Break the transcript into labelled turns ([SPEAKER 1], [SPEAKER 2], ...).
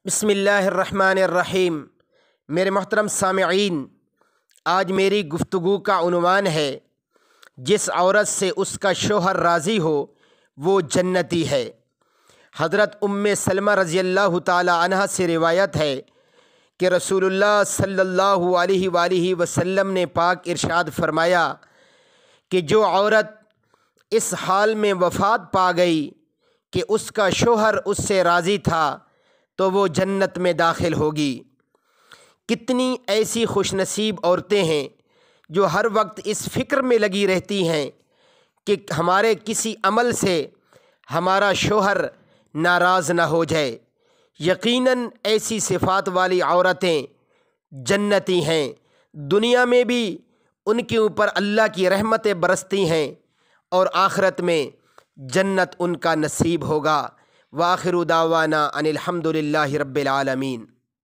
[SPEAKER 1] بسم اللہ الرحمن الرحیم۔ میرے محترم سامعین، آج میری گفتگو کا عنوان ہے جس عورت سے اس کا شوہر راضی ہو وہ جنتی ہے۔ حضرت سلمہ رضی اللہ تعالی عنہ سے روایت ہے کہ رسول اللہ صلی اللہ علیہ وآلہ وسلم نے پاک ارشاد فرمایا کہ جو عورت اس حال میں وفات پا گئی کہ اس کا شوہر اس سے راضی تھا تو وہ جنت میں داخل ہوگی۔ کتنی ایسی خوش نصیب عورتیں ہیں جو ہر وقت اس فکر میں لگی رہتی ہیں کہ ہمارے کسی عمل سے ہمارا شوہر ناراض نہ ہو جائے۔ یقیناً ایسی صفات والی عورتیں جنتی ہیں، دنیا میں بھی ان کے اوپر اللہ کی رحمتیں برستی ہیں اور آخرت میں جنت ان کا نصیب ہوگا۔ وآخر دعوانا ان الحمد للہ رب العالمین۔